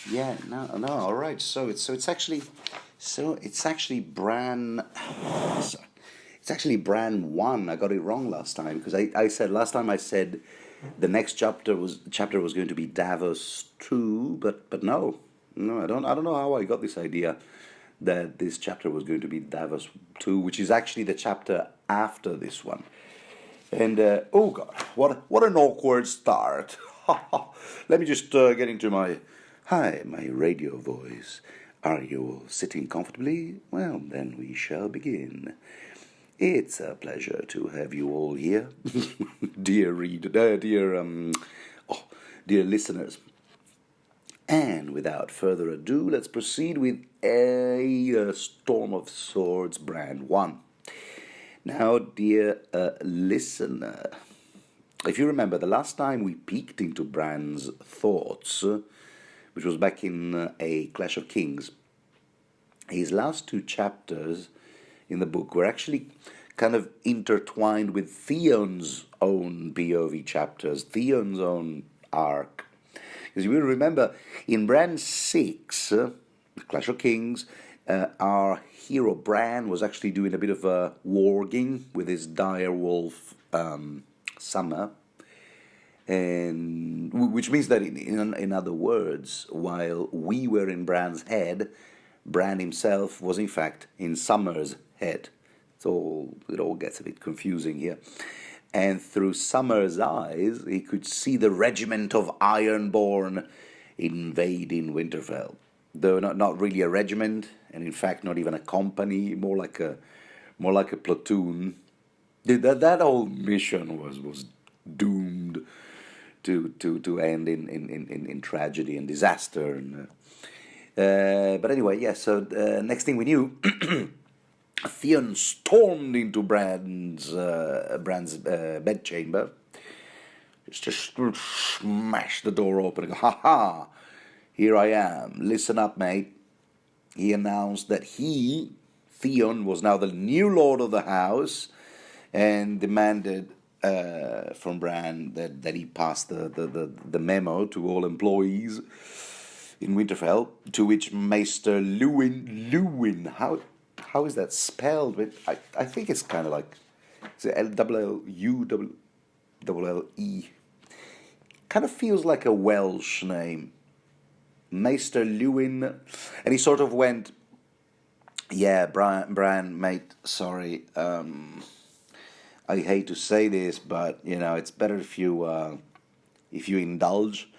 Yeah, no, all right. So it's actually Bran. So it's actually Bran 1. I got it wrong last time because I said last time I said the next chapter was going to be Davos 2, but no, I don't know how I got this idea that this chapter was going to be Davos 2, which is actually the chapter after this one. And oh god, what an awkward start. Let me just get into my radio voice. Are you all sitting comfortably? Well, then we shall begin. It's a pleasure to have you all here, dear reader, dear listeners. And without further ado, let's proceed with a Storm of Swords Brand 1. Now, dear listener, if you remember, the last time we peeked into Bran's thoughts, which was back in A Clash of Kings, his last two chapters in the book were actually kind of intertwined with Theon's own POV chapters, Theon's own arc. Because you will remember, in Bran 6, Clash of Kings, our hero Bran was actually doing a bit of warging with his direwolf Summer, and which means that in other words, while we were in Bran's head, Bran himself was in fact in Summer's head. So it all gets a bit confusing here. And through Summer's eyes, he could see the regiment of Ironborn invading Winterfell. Though not really a regiment, and in fact not even a company, more like a platoon. That whole mission was doomed to end in tragedy and disaster. And, but anyway, yeah. So next thing we knew. Theon stormed into Bran's bedchamber, just smashed the door open and go, "Ha ha! Here I am. Listen up, mate." He announced that Theon, was now the new lord of the house, and demanded from Bran that he pass the memo to all employees in Winterfell. To which Maester Lewin, how is that spelled? I think it's kind of like Llulle. Kind of feels like a Welsh name. Maester Lewin. And he sort of went, "Yeah, Bran, mate, sorry. I hate to say this, but, it's better if you indulge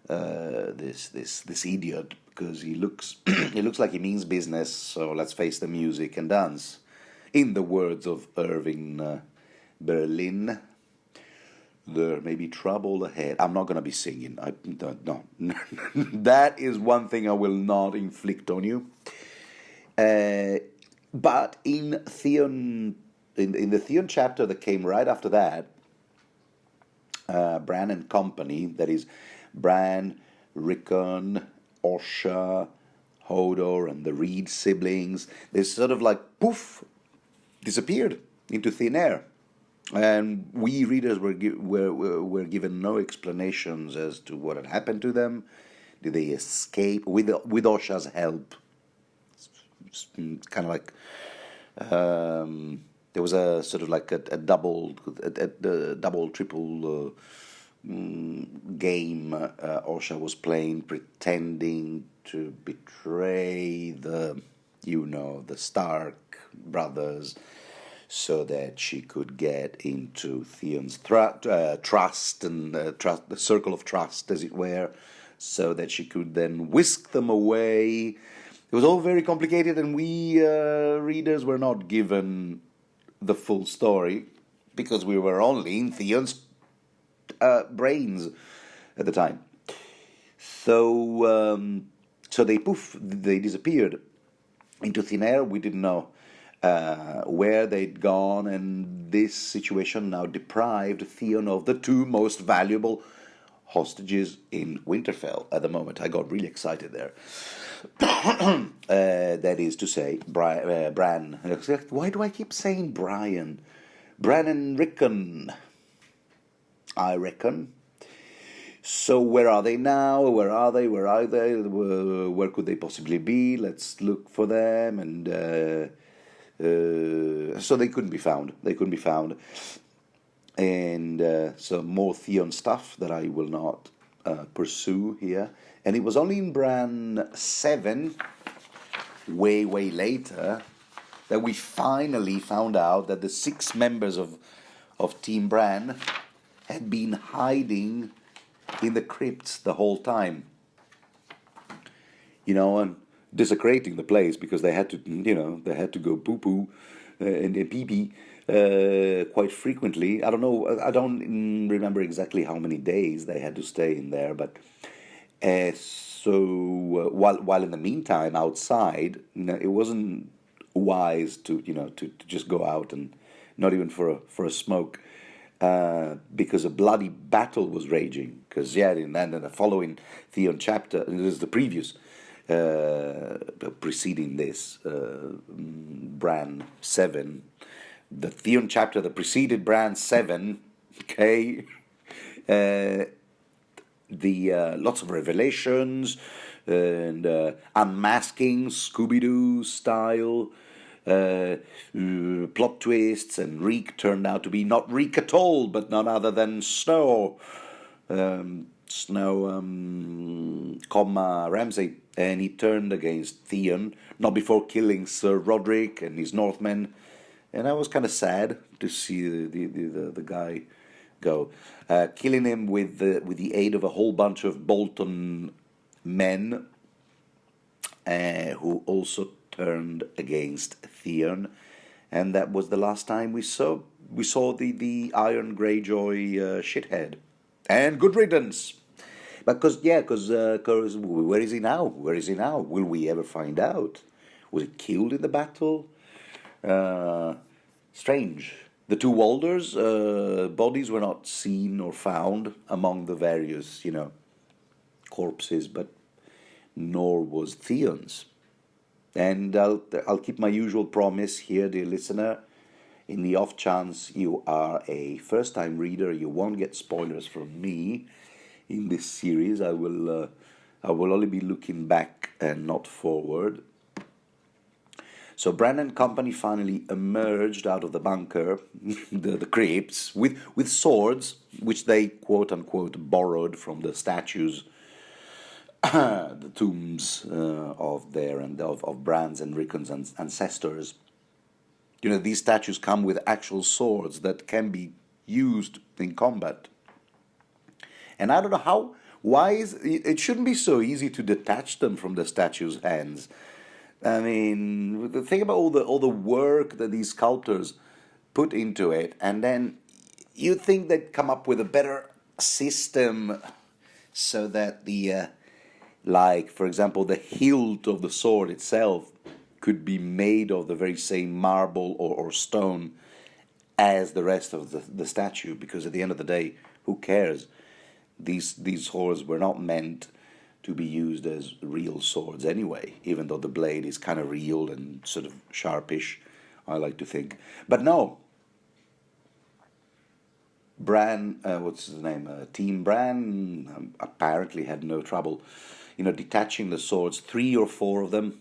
this idiot, because he looks he looks like he means business, so let's face the music and dance." In the words of Irving Berlin, there may be trouble ahead. I'm not going to be singing. No. That is one thing I will not inflict on you. But in Theon, in the Theon chapter that came right after that, Bran and company, that is Bran, Rickon, Osha, Hodor, and the Reed siblings, they sort of like poof, disappeared into thin air, and we readers were given no explanations as to what had happened to them. Did they escape with Osha's help? It's kind of like there was a sort of like a double triple. Game Osha was playing, pretending to betray the Stark brothers, so that she could get into Theon's trust and the circle of trust, as it were, so that she could then whisk them away. It was all very complicated, and we readers were not given the full story because we were only in Theon's brains at the time. So they disappeared into thin air. We didn't know where they'd gone, and this situation now deprived Theon of the two most valuable hostages in Winterfell at the moment. I got really excited there. That is to say, Bran. Why do I keep saying Brian? Bran and Rickon, I reckon. So where are they now? Where are they? Where are they? Where could they possibly be? Let's look for them. And so they couldn't be found. They couldn't be found. And so more Theon stuff that I will not pursue here. And it was only in Bran 7, way later, that we finally found out that the 6 members of Team Bran had been hiding in the crypts the whole time. And desecrating the place because they had to, they had to go poo-poo and pee-pee quite frequently. I don't know, I don't remember exactly how many days they had to stay in there, but while in the meantime outside, it wasn't wise to just go out, and not even for a smoke, because a bloody battle was raging. Because in the following Theon chapter, and this is the previous, preceding this, Bran 7, the Theon chapter that preceded Bran 7, okay, lots of revelations and unmasking, Scooby-Doo style, plot twists, and Reek turned out to be not Reek at all, but none other than Snow, Ramsay, and he turned against Theon, not before killing Sir Roderick and his Northmen, and I was kind of sad to see the guy go, killing him with the aid of a whole bunch of Bolton men, who also turned against Theon, and that was the last time we saw the Iron Greyjoy shithead. And good riddance. Because where is he now? Where is he now? Will we ever find out? Was he killed in the battle? Strange. The 2 Walders' bodies were not seen or found among the various, corpses, but nor was Theon's. And I'll keep my usual promise here, dear listener. In the off chance you are a first-time reader, you won't get spoilers from me in this series. I will only be looking back and not forward. So Bran and company finally emerged out of the bunker, the crypts, with swords, which they quote-unquote borrowed from the statues, the tombs of Bran's and Rickon's ancestors. These statues come with actual swords that can be used in combat. And I don't know why it shouldn't be so easy to detach them from the statue's hands. I mean, think about all the work that these sculptors put into it, and then you think they'd come up with a better system so that for example, the hilt of the sword itself could be made of the very same marble or stone as the rest of the statue, because at the end of the day, who cares? These swords were not meant to be used as real swords anyway, even though the blade is kind of real and sort of sharpish, I like to think. But no, Bran, what's his name? Team Bran apparently had no trouble, detaching the swords. 3 or 4 of them.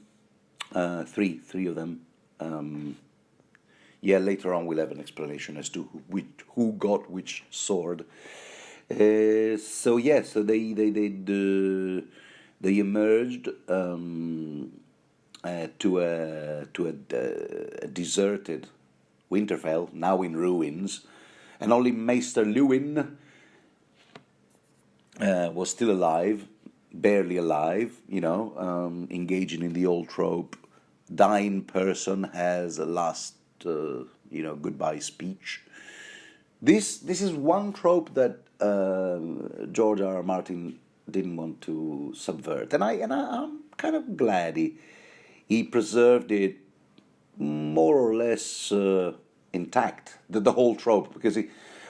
Three of them. Later on we'll have an explanation as to who got which sword. So they emerged to a deserted Winterfell, now in ruins, and only Maester Lewin was still alive, barely alive, engaging in the old trope. Dying person has a last, goodbye speech. This is one trope that George R. R. Martin didn't want to subvert, and I'm kind of glad he preserved it more or less intact, the whole trope, because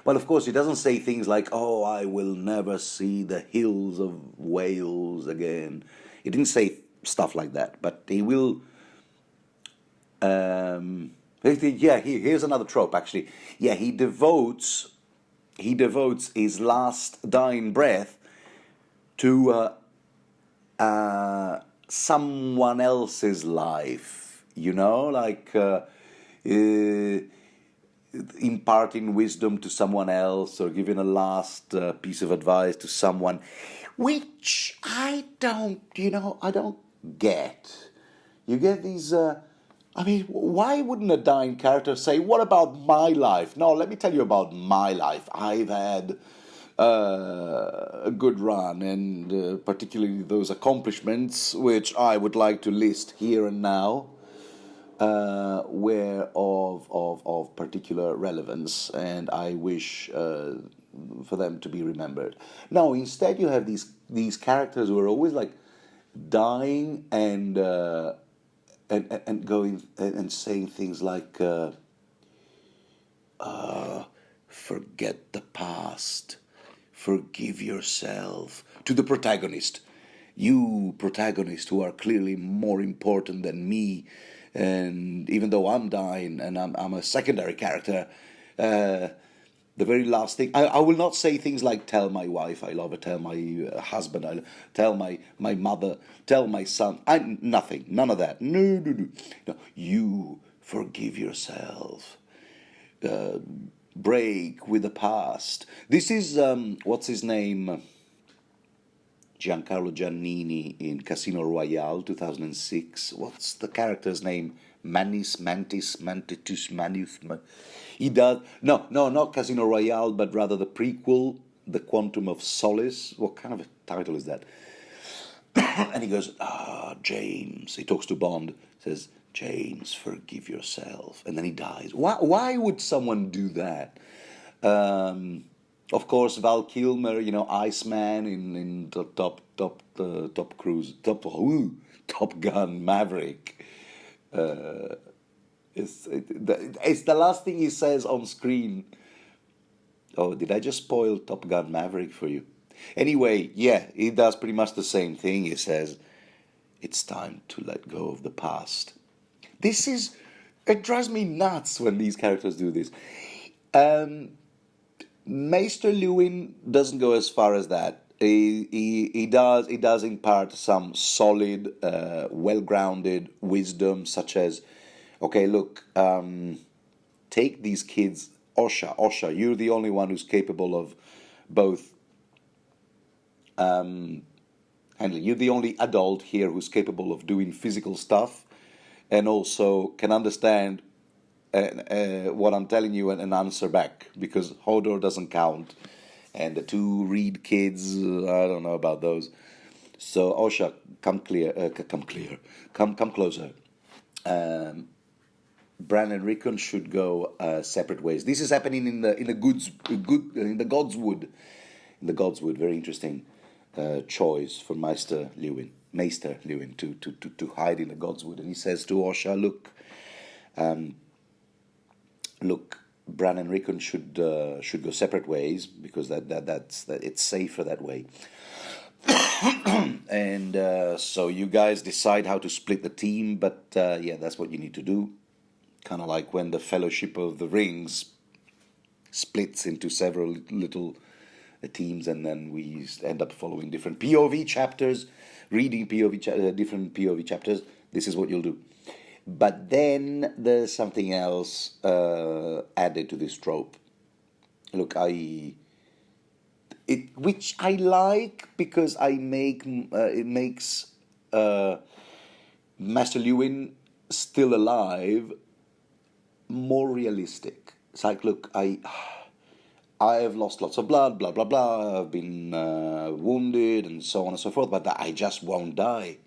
of course he doesn't say things like, "Oh, I will never see the hills of Wales again." He didn't say stuff like that, but he will. Here's another trope, actually. He devotes his last dying breath to someone else's life, like imparting wisdom to someone else or giving a last piece of advice to someone, which I don't get. You get these. Why wouldn't a dying character say, "What about my life?" No, let me tell you about my life. I've had a good run, and particularly those accomplishments, which I would like to list here and now, were of particular relevance, and I wish for them to be remembered. No, instead you have these characters who are always like dying and going and saying things like, "Forget the past, forgive yourself," to the protagonist. You, protagonist, who are clearly more important than me, and even though I'm dying and I'm a secondary character, the very last thing, I will not say things like tell my wife I love her, tell my husband tell my mother, tell my son. Nothing, none of that. No. You forgive yourself. Break with the past. This is what's his name? Giancarlo Giannini in Casino Royale 2006. What's the character's name? Mantitus Manus. He does not Casino Royale, but rather the prequel, The Quantum of Solace. What kind of a title is that? And he goes, James. He talks to Bond. Says, "James, forgive yourself," and then he dies. Why would someone do that? Of course, Val Kilmer, Iceman in the Top Gun Maverick. It's the last thing he says on screen. Oh, did I just spoil Top Gun Maverick for you? Anyway, yeah, he does pretty much the same thing. He says, "It's time to let go of the past." It drives me nuts when these characters do this. Maester Lewin doesn't go as far as that. He does impart some solid, well-grounded wisdom, such as, okay, look, take these kids, Osha, you're the only one who's capable of both handling. You're the only adult here who's capable of doing physical stuff, and also can understand what I'm telling you and answer back, because Hodor doesn't count, and the two Reed kids, I don't know about those. So Osha, come closer. Bran and Rickon should go separate ways. This is happening in the Godswood. In the Godswood, very interesting choice for Maester Lewin to hide in the Godswood, and he says to Osha, look, Bran and Rickon should go separate ways, because that's it's safer that way. And so you guys decide how to split the team, but that's what you need to do. Kind of like when the Fellowship of the Rings splits into several little teams, and then we end up following different POV chapters, reading different POV chapters. This is what you'll do. But then there's something else added to this trope. Look, which I like, because it makes Master Lewin still alive more realistic. It's like, look, I have lost lots of blood, blah blah blah. I've been wounded, and so on and so forth. But I just won't die.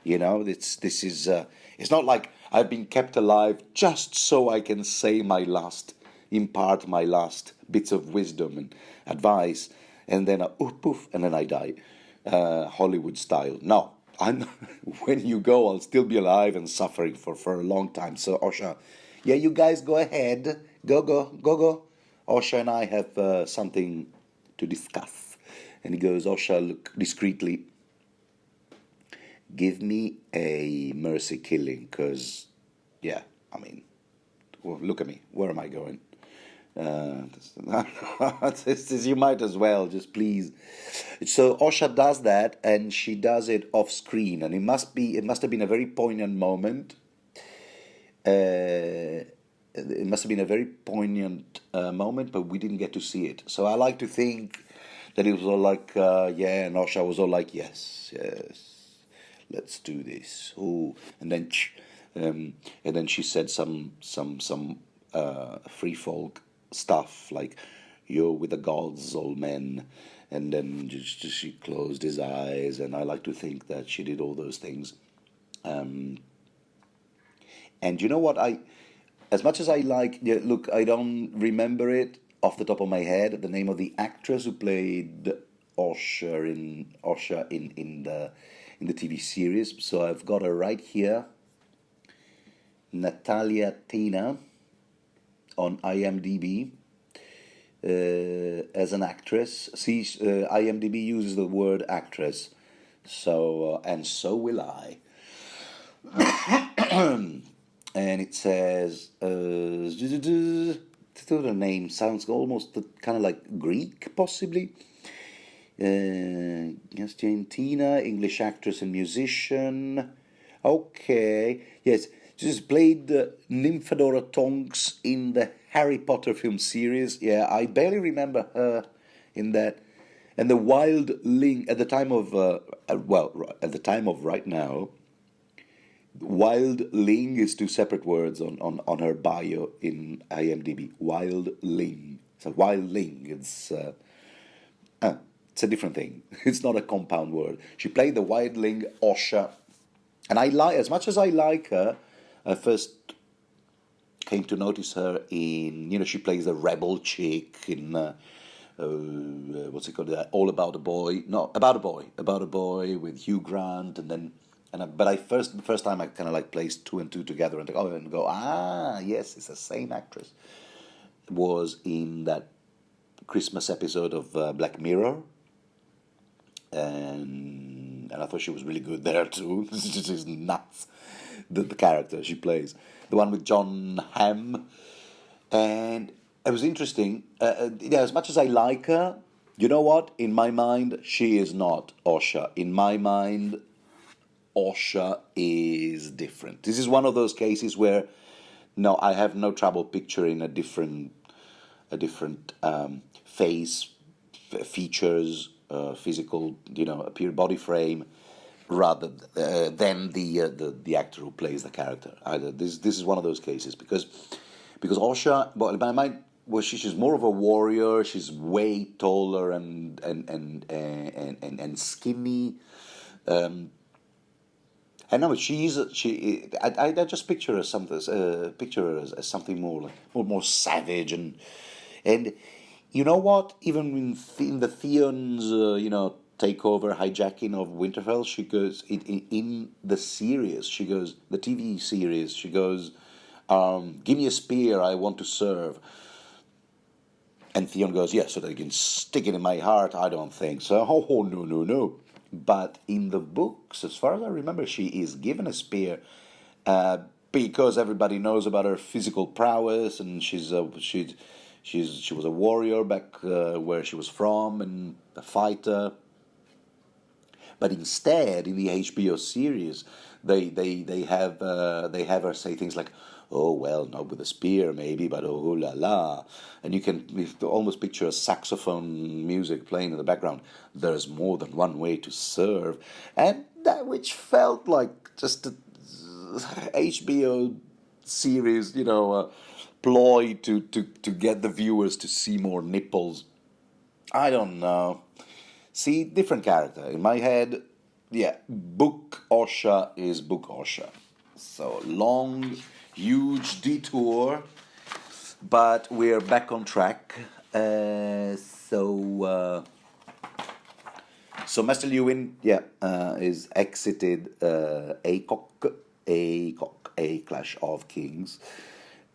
It's not like I've been kept alive just so I can say impart my last bits of wisdom and advice, and then poof, and then I die, Hollywood style. No, when you go, I'll still be alive and suffering for a long time. So Osha, yeah, you guys go ahead, go. Osha and I have something to discuss. And he goes, Osha, look discreetly. Give me a mercy killing, because, look at me. Where am I going? You might as well just please. So Osha does that, and she does it off screen, and it must have been a very poignant moment. It must have been a very poignant moment, but we didn't get to see it. So I like to think that it was all like, yeah, and Osha was all like, yes, yes, let's do this. Oh, and then she said some free folk stuff like, "You're with the gods, old men," and then she closed his eyes, and I like to think that she did all those things. Um, and you know what? As much as I like, yeah, look, I don't remember it off the top of my head. The name of the actress who played Osha in the TV series. So I've got her right here, Natalia Tena, on IMDb as an actress. See, IMDb uses the word actress, so and so will I. And it says the name sounds almost kind of like Greek, possibly. Yes, Argentina, English actress and musician. Okay, yes, she's played Nymphadora Tonks in the Harry Potter film series. Yeah, I barely remember her in that. And the Wild Ling at the time of at the time of right now, Wild Ling is two separate words on her bio in IMDb. Wild Ling. So Wild Ling. It's a different thing. It's not a compound word. She played the wildling Osha, and I like, as much as I like her, I first came to notice her in, she plays the rebel chick in what's it called? All About a Boy. No, About a Boy with Hugh Grant, and then but the first time I kind of like placed two and two together and go, yes, it's the same actress. Was in that Christmas episode of Black Mirror. And I thought she was really good there too. She's nuts. The character she plays, the one with John Hamm, and it was interesting. Yeah, as much as I like her, you know what? In my mind, she is not Osha. In my mind, Osha is different. This is one of those cases where, no, I have no trouble picturing a different face, features, physical, appear body frame, rather than the actor who plays the character. This is one of those cases because Osha, well, in my mind, she's more of a warrior. She's way taller and skinny. I know I just picture her as something more savage and you know what? Even in the Theon's takeover hijacking of Winterfell, she goes in the series. She goes the TV series. She goes, "Give me a spear. I want to serve." And Theon goes, "Yeah, so that you can stick it in my heart." I don't think so. Oh no. But in the books, as far as I remember, she is given a spear because everybody knows about her physical prowess, and she was a warrior back where she was from, and a fighter. But instead, in the HBO series, they have her say things like, "Oh well, not with a spear maybe, but oh la la," and you can almost picture a saxophone music playing in the background. There's more than one way to serve, and that which felt like just a HBO series, ploy to get the viewers to see more nipples. I don't know. See, different character. In my head, yeah, Book Osha is Book Osha. So long, huge detour, but we're back on track. So Master Lewin, is exited ACOC, A Clash of Kings,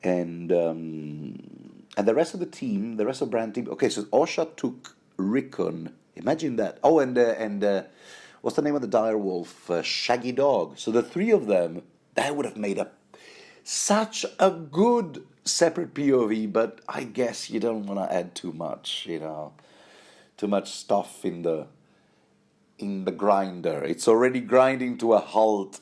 and the rest of the team, the rest of Bran team. Okay, so Osha took Rickon. Imagine that. Oh, and what's the name of the dire wolf? Shaggy Dog. So the three of them, that would have made such a good separate POV, but I guess you don't want to add too much, too much stuff in the grinder. It's already grinding to a halt.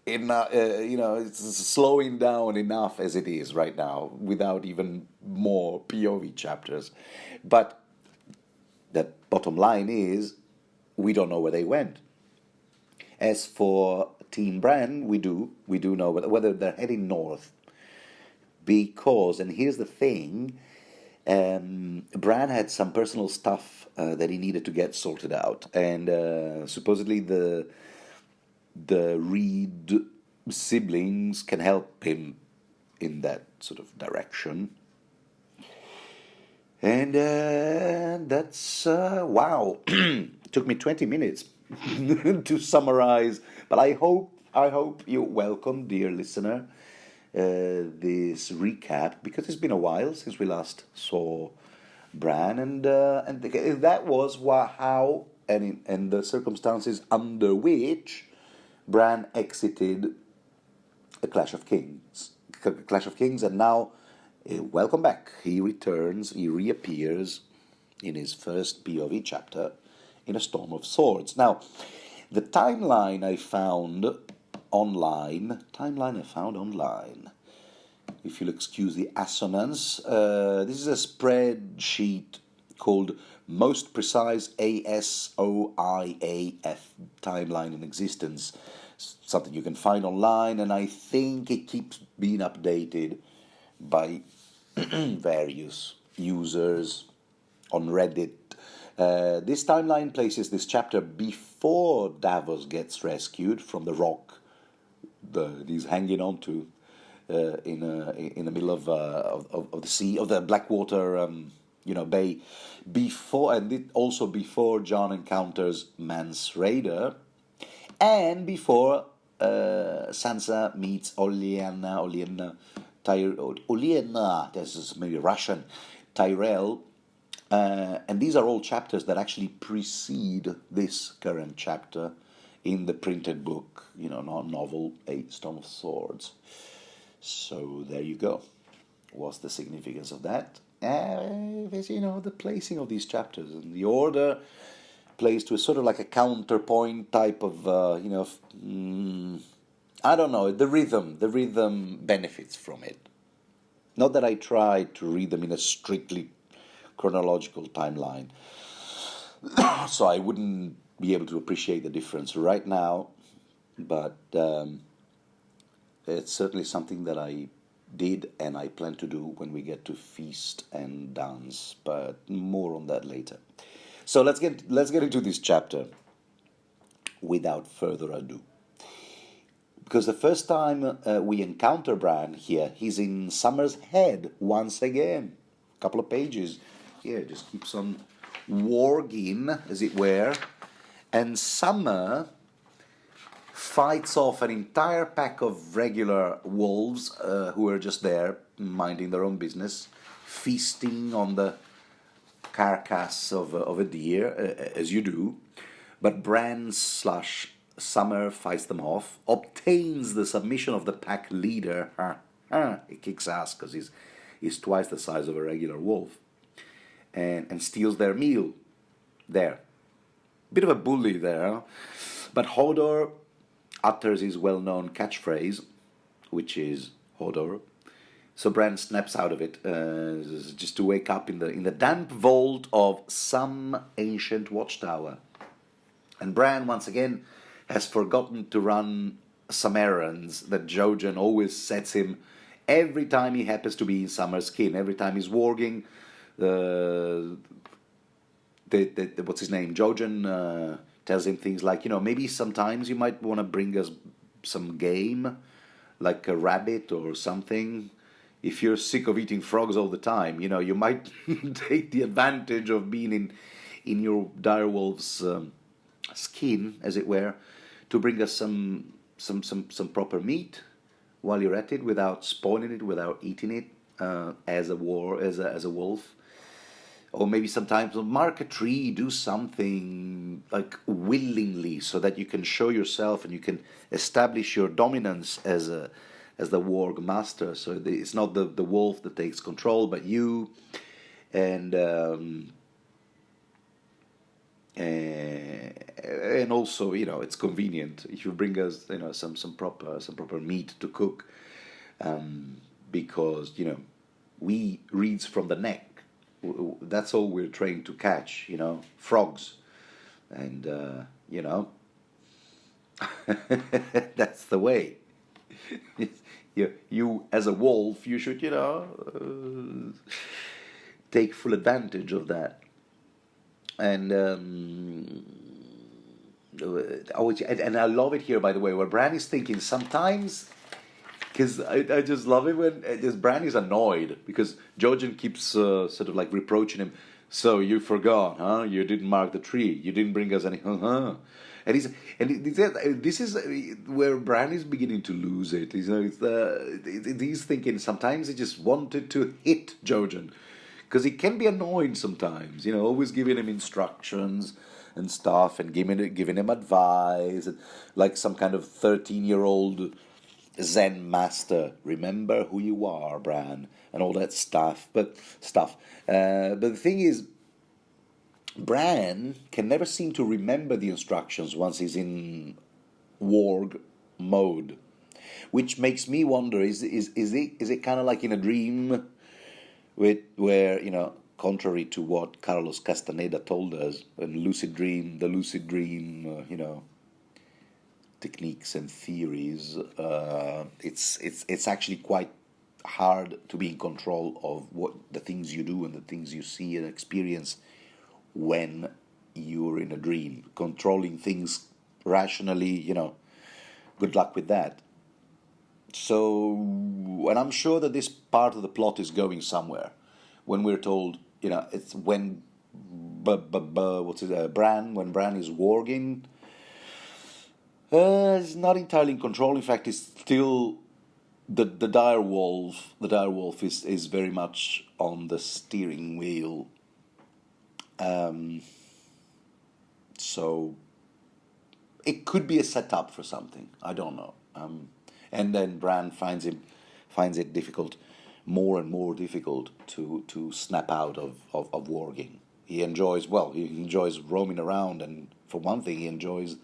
It's slowing down enough as it is right now without even more POV chapters. But the bottom line is, we don't know where they went. As for Team Bran, we do know whether they're heading north. Because, and here's the thing, Bran had some personal stuff that he needed to get sorted out, and supposedly the Reed siblings can help him in that sort of direction. And that's wow. It took me 20 minutes to summarize, but I hope you're welcome, dear listener. This recap, because it's been a while since we last saw Bran, and that was how and the circumstances under which Bran exited a Clash of Kings, and now welcome back. He returns, he reappears in his first POV chapter in A Storm of Swords. Now, the timeline I found online, if you'll excuse the assonance, this is a spreadsheet called Most Precise ASOIAF timeline in existence. Something you can find online, and I think it keeps being updated by various users on Reddit. This timeline places this chapter before Davos gets rescued from the rock he's hanging on to in the middle of the sea, of the Blackwater bay, also before Jon encounters Mance Rayder, and before Sansa meets Olenna, this is maybe Russian, Tyrell, and these are all chapters that actually precede this current chapter in the printed book, novel, A Storm of Swords. So there you go. What's the significance of that? The placing of these chapters and the order plays to a sort of like a counterpoint type of, I don't know, the rhythm benefits from it. Not that I try to read them in a strictly chronological timeline, so I wouldn't be able to appreciate the difference right now, but it's certainly something that I did and I plan to do when we get to Feast and Dance, but more on that later. So let's get into this chapter without further ado. Because the first time we encounter Bran here, he's in Summer's head once again. A couple of pages. Here, just keeps on warging, as it were. And Summer fights off an entire pack of regular wolves who are just there, minding their own business, feasting on the carcass of a deer, as you do. But Bran / Summer fights them off, obtains the submission of the pack leader. He kicks ass because he's twice the size of a regular wolf, and steals their meal there. Bit of a bully there, huh? But Hodor utters his well-known catchphrase, which is Hodor. So Bran snaps out of it, just to wake up in the damp vault of some ancient watchtower. And Bran, once again, has forgotten to run some errands that Jojen always sets him every time he happens to be in Summer's skin. Every time he's warging, what's his name? Jojen tells him things like, maybe sometimes you might want to bring us some game, like a rabbit or something. If you're sick of eating frogs all the time, you might take the advantage of being in your direwolf's skin, as it were, to bring us some proper meat while you're at it, without spoiling it, without eating it as a wolf. Or maybe sometimes mark a tree, do something like willingly, so that you can show yourself and you can establish your dominance as a as the warg master. So it's not the wolf that takes control, but you. And and also, it's convenient if you bring us, some proper meat to cook, because we reads from the neck. That's all we're trained to catch. Frogs, and that's the way. You as a wolf, you should take full advantage of that. And and I love it here, by the way, where Bran is thinking sometimes, because I just love it when just Bran is annoyed because Jojen keeps sort of like reproaching him. So you forgot, huh? You didn't mark the tree. You didn't bring us any, huh? This is where Bran is beginning to lose it. He's thinking sometimes he just wanted to hit Jojen, because he can be annoying sometimes. Always giving him instructions and stuff, and giving him advice, and like some kind of 13-year-old Zen master. Remember who you are, Bran, and all that stuff. But the thing is, Bran can never seem to remember the instructions once he's in warg mode, which makes me wonder: is it kind of like in a dream, where contrary to what Carlos Castaneda told us, the lucid dream, techniques and theories, it's actually quite hard to be in control of what the things you do and the things you see and experience when you're in a dream. Controlling things rationally, good luck with that. So, and I'm sure that this part of the plot is going somewhere when we're told, it's when when Bran is warging. It's not entirely in control. In fact, it's still the dire wolf. The dire wolf is very much on the steering wheel. So it could be a setup for something. I don't know. And then Bran finds it difficult, more and more difficult to snap out of warging. He enjoys roaming around, and for one thing, he enjoys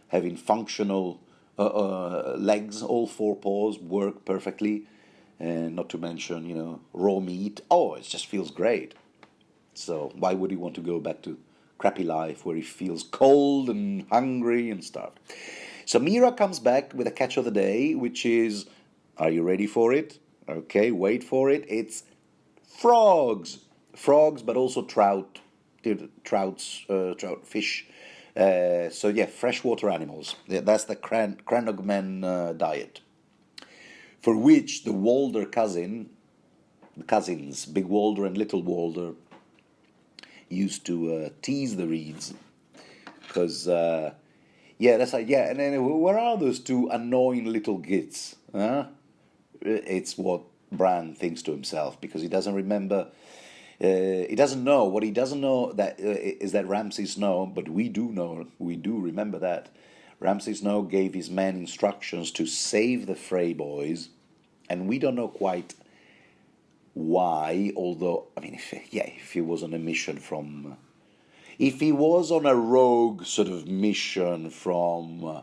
having functional legs. All four paws work perfectly, and not to mention raw meat. Oh, it just feels great. So why would he want to go back to crappy life where he feels cold and hungry and starved? So Mira comes back with a catch of the day, which is, are you ready for it? Okay, wait for it. It's frogs, but also trout, fish. So yeah, freshwater animals. Yeah, that's the Cranogman diet, for which the Walder cousins, Big Walder and Little Walder, used to tease the Reeds, because that's like, and then where are those two annoying little gits? Huh? It's what Bran thinks to himself, because he doesn't remember. He doesn't know. What he doesn't know is that Ramsay Snow, but we do know. We do remember that Ramsay Snow gave his men instructions to save the Frey boys, and we don't know quite why. Although, I mean, if he was on a mission from, if he was on a rogue sort of mission from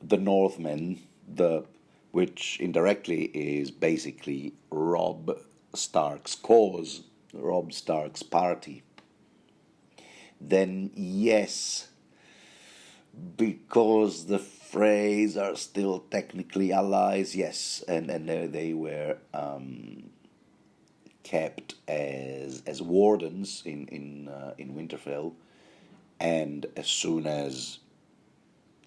the Northmen, which indirectly is basically Robb Stark's cause, Robb Stark's party, then yes, because the Freys are still technically allies, yes, and they were kept as wardens in Winterfell, and as soon as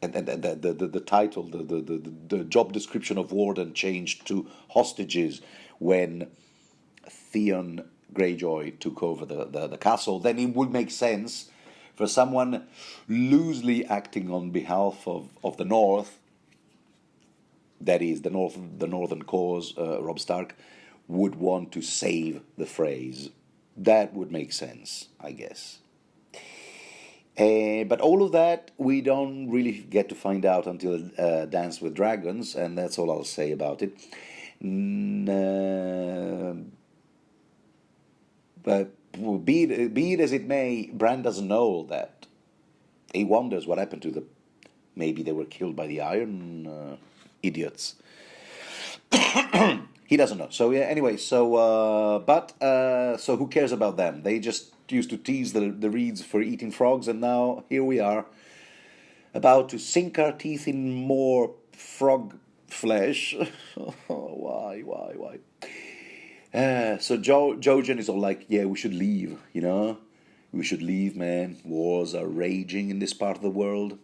and the title, the job description of warden changed to hostages when Theon Greyjoy took over the castle, then it would make sense for someone loosely acting on behalf of the North, that is the Northern cause, Robb Stark, would want to save the Freys. That would make sense, I guess. But all of that we don't really get to find out until Dance with Dragons, and that's all I'll say about it. But be it as it may, Bran doesn't know all that. He wonders what happened to them. Maybe they were killed by the Iron idiots. He doesn't know. So yeah. Anyway, so who cares about them? They just used to tease the reeds for eating frogs, and now here we are, about to sink our teeth in more frog flesh. Why? So Jojen is all like, yeah, we should leave. We should leave, man. Wars are raging in this part of the world.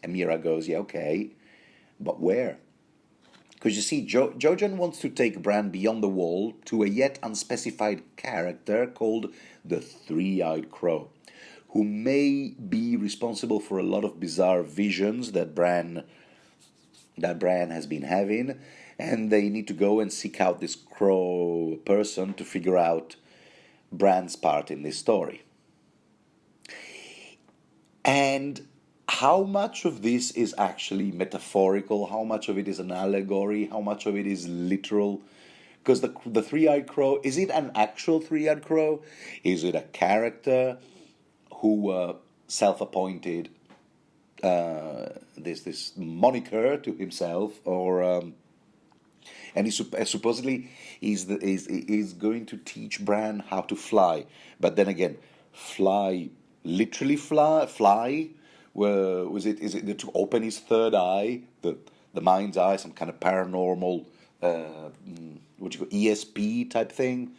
And Mira goes, yeah, okay, but where? Because you see, Jojen wants to take Bran beyond the wall to a yet unspecified character called the Three-Eyed Crow, who may be responsible for a lot of bizarre visions that Bran has been having, and they need to go and seek out this crow person to figure out Bran's part in this story. And how much of this is actually metaphorical? How much of it is an allegory? How much of it is literal? Because the three-eyed crow, is it an actual three-eyed crow? Is it a character who self-appointed this moniker to himself, or and he supposedly is going to teach Bran how to fly, but then again, literally fly. Well, is it to open his third eye, the mind's eye, some kind of paranormal, what you call ESP type thing,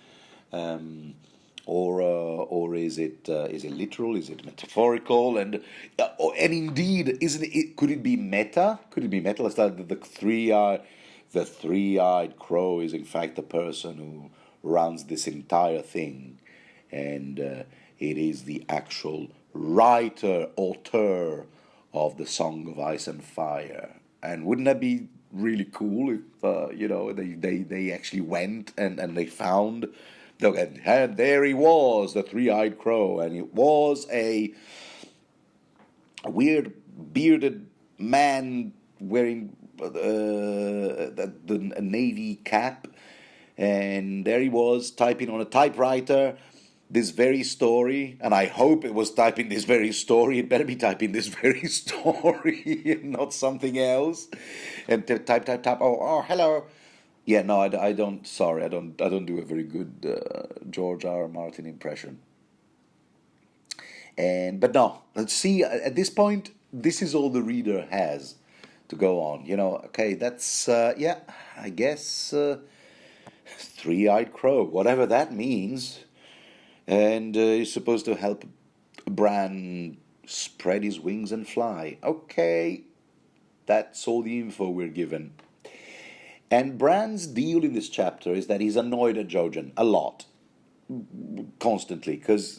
or is it literal? Is it metaphorical? And indeed, isn't it? Could it be meta? Could it be meta? It's like the three-eyed crow is in fact the person who runs this entire thing, and it is the actual author of the Song of Ice and Fire. And wouldn't that be really cool if they actually went and they found, look, and there he was, the three-eyed crow, and it was a weird bearded man wearing the navy cap, and there he was typing on a typewriter this very story, and I hope it was typing this very story. It better be typing this very story and not something else. And type. Oh, hello. Yeah, no, I don't. Sorry, I don't do a very good George R. Martin impression. But no, let's see. At this point, this is all the reader has to go on. Okay, that's yeah. I guess three-eyed crow, whatever that means. And he's supposed to help Bran spread his wings and fly. Okay, that's all the info we're given. And Bran's deal in this chapter is that he's annoyed at Jojen a lot, constantly, because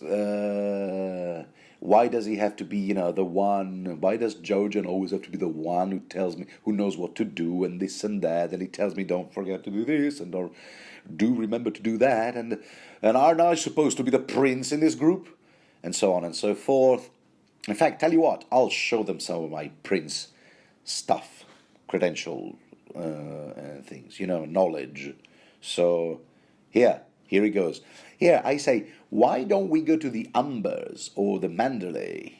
why does he have to be, the one? Why does Jojen always have to be the one who tells me, who knows what to do, and this and that, and he tells me don't forget to do this, and or do remember to do that, and aren't I supposed to be the prince in this group, and so on and so forth. In fact, tell you what, I'll show them some of my prince stuff, credential things, knowledge. So here he goes. Here I say, why don't we go to the Umbers or the Manderley?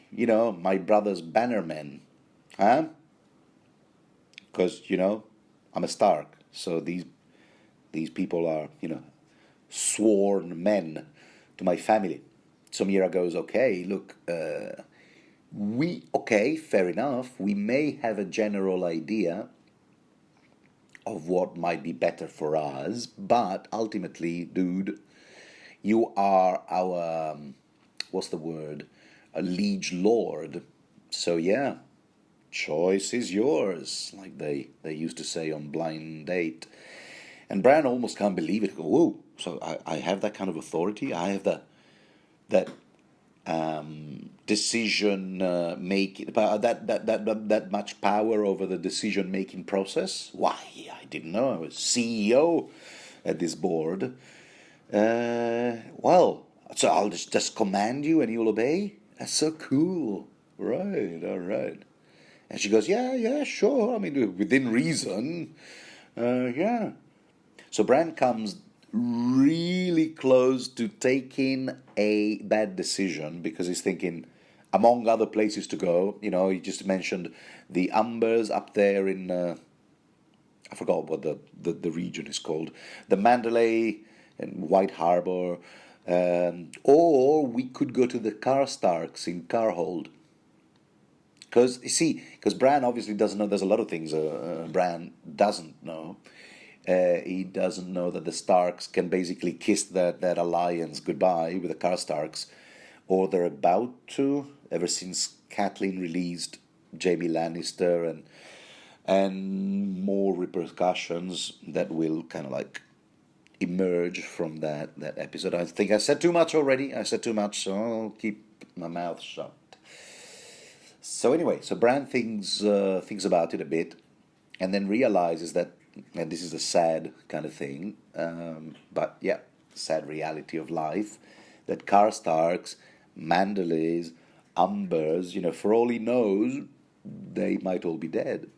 My brother's bannermen, huh? Because I'm a Stark, so these people are sworn men to my family. So Mira goes, okay, look, fair enough. We may have a general idea of what might be better for us, but ultimately, dude, you are our, what's the word, a liege lord. So yeah, choice is yours, like they used to say on Blind Date. And Bran almost can't believe it. Whoa, so I have that kind of authority? I have that decision making, that much power over the decision making process? Why, I didn't know I was CEO at this board. Well, so I'll just command you and you'll obey? That's so cool. right, all right. And she goes, yeah, yeah, sure. I mean, within reason. Yeah. So Bran comes really close to taking a bad decision because he's thinking, among other places to go, he just mentioned the Umbers up there in, I forgot what the region is called, the Mandalay and White Harbor. Or we could go to the Karstarks in Carhold. Because Bran obviously doesn't know. There's a lot of things Bran doesn't know. He doesn't know that the Starks can basically kiss that alliance goodbye with the Karstarks, or they're about to. Ever since Catelyn released Jaime Lannister and more repercussions that will kind of like emerge from that episode. I think I said too much already. I said too much, so I'll keep my mouth shut. So anyway, so Bran thinks about it a bit, and then realizes that, and this is a sad kind of thing, but yeah, sad reality of life, that Karstarks, Mandalays, Umbers, for all he knows, they might all be dead.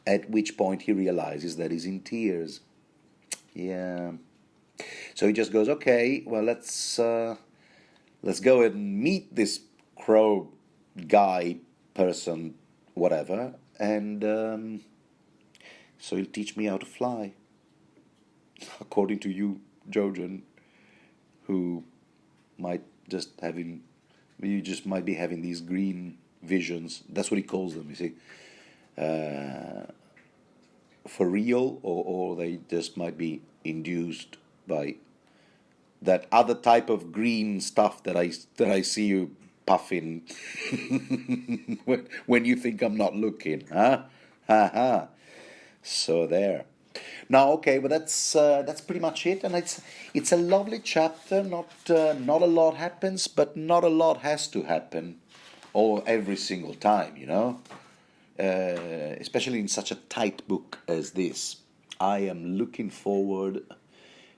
At which point he realizes that he's in tears. Yeah. So he just goes, okay, well, let's go and meet this crow guy, person, whatever, and so he'll teach me how to fly. According to you, Jojen, who might just having, you just might be having these green visions. That's what he calls them, you see. For real, or they just might be induced by that other type of green stuff that I see you puffing when you think I'm not looking, huh? Ha ha. So there. Now, okay, but that's pretty much it, and it's a lovely chapter. Not a lot happens, but not a lot has to happen, all every single time, especially in such a tight book as this. I am looking forward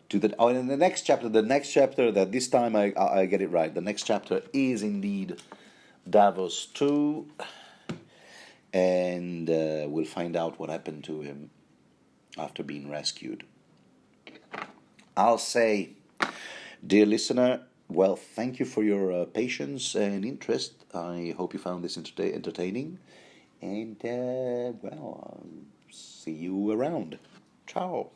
to that. Oh, and in the next chapter, that this time I get it right. The next chapter is indeed Davos 2, and we'll find out what happened to him after being rescued. I'll say, dear listener, well, thank you for your patience and interest. I hope you found this entertaining. And, well, I'll see you around. Ciao.